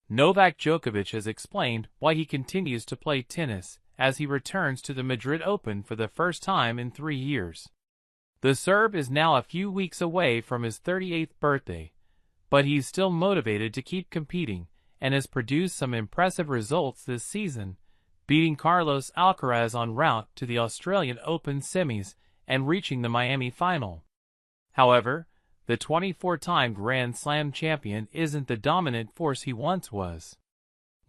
Novak Djokovic has explained why he continues to play tennis as he returns to the Madrid Open for the first time in 3 years. The Serb is now a few weeks away from his 38th birthday, but he's still motivated to keep competing and has produced some impressive results this season, beating Carlos Alcaraz en route to the Australian Open semis and reaching the Miami final. However, the 24-time Grand Slam champion isn't the dominant force he once was.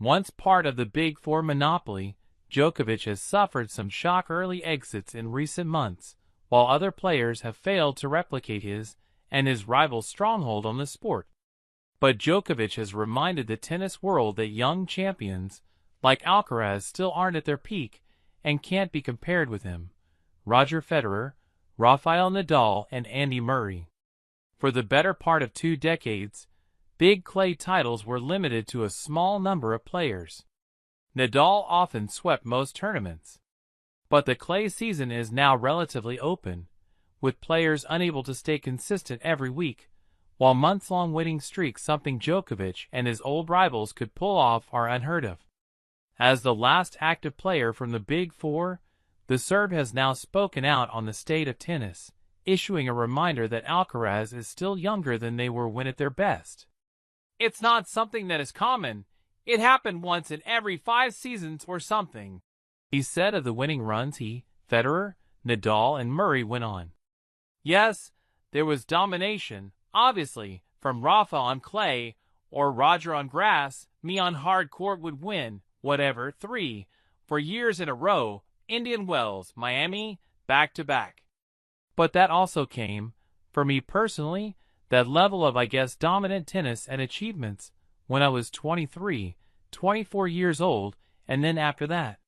Once part of the Big Four monopoly, Djokovic has suffered some shock early exits in recent months, while other players have failed to replicate his and his rival's stronghold on the sport. But Djokovic has reminded the tennis world that young champions, like Alcaraz, still aren't at their peak and can't be compared with him. Roger Federer, Rafael Nadal, and Andy Murray. For the better part of 2 decades, big clay titles were limited to a small number of players. Nadal often swept most tournaments. But the clay season is now relatively open, with players unable to stay consistent every week, while months-long winning streaks, something Djokovic and his old rivals could pull off, are unheard of. As the last active player from the Big Four, the Serb has now spoken out on the state of tennis, issuing a reminder that Alcaraz is still younger than they were when at their best. It's not something that is common. It happened once in every 5 seasons or something, he said of the winning runs he, Federer, Nadal, and Murray went on. Yes, there was domination, obviously, from Rafa on clay, or Roger on grass. Me on hard court would win, whatever, 3, 4 years in a row, Indian Wells, Miami, back-to-back. But that also came, for me personally, that level of, dominant tennis and achievements, when I was 23, 24 years old, and then after that.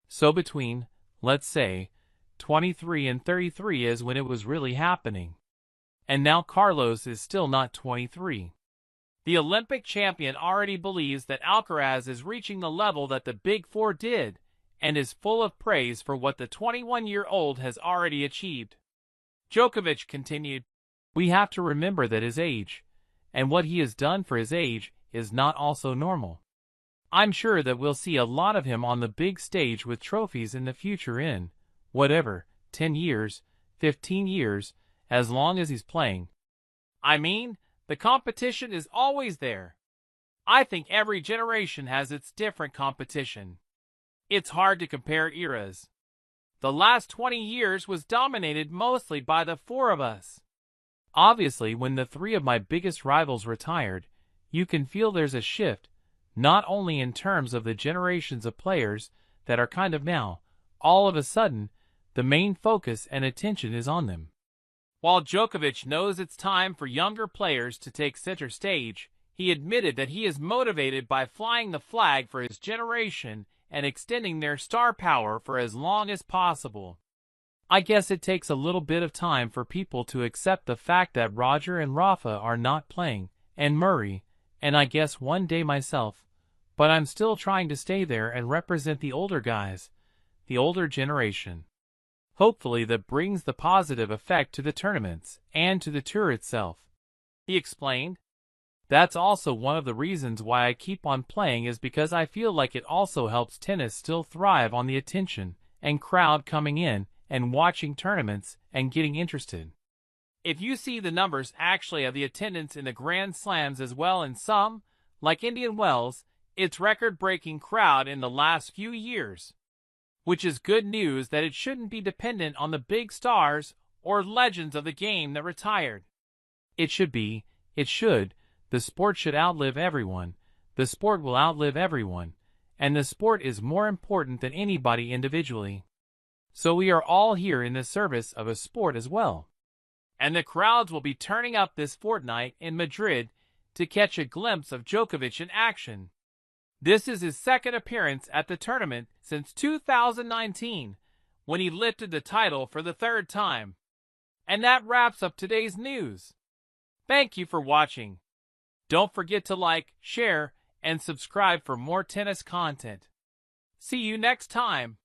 So between, let's say, 23 and 33 is when it was really happening. And now Carlos is still not 23. The Olympic champion already believes that Alcaraz is reaching the level that the Big Four did, and is full of praise for what the 21-year-old has already achieved. Djokovic continued, "We have to remember that his age, and what he has done for his age, is not also normal. I'm sure that we'll see a lot of him on the big stage with trophies in the future in, whatever, 10 years, 15 years, as long as he's playing. I mean, the competition is always there. I think every generation has its different competition. It's hard to compare eras. The last 20 years was dominated mostly by the 4 of us. Obviously, when the 3 of my biggest rivals retired, you can feel there's a shift, not only in terms of the generations of players that are kind of now, all of a sudden, the main focus and attention is on them. While Djokovic knows it's time for younger players to take center stage, he admitted that he is motivated by flying the flag for his generation and extending their star power for as long as possible. I guess it takes a little bit of time for people to accept the fact that Roger and Rafa are not playing, and Murray, and I guess one day myself, but I'm still trying to stay there and represent the older guys, the older generation. Hopefully that brings the positive effect to the tournaments and to the tour itself," he explained. "That's also one of the reasons why I keep on playing, is because I feel like it also helps tennis still thrive on the attention and crowd coming in and watching tournaments and getting interested. If you see the numbers actually of the attendance in the Grand Slams as well in some, like Indian Wells, it's record-breaking crowd in the last few years. Which is good news that it shouldn't be dependent on the big stars or legends of the game that retired. It should be, it should. The sport should outlive everyone. The sport will outlive everyone. And the sport is more important than anybody individually. So we are all here in the service of a sport as well. And the crowds will be turning up this fortnight in Madrid to catch a glimpse of Djokovic in action. This is his 2nd appearance at the tournament since 2019, when he lifted the title for the 3rd time. And that wraps up today's news. Thank you for watching. Don't forget to like, share, and subscribe for more tennis content. See you next time.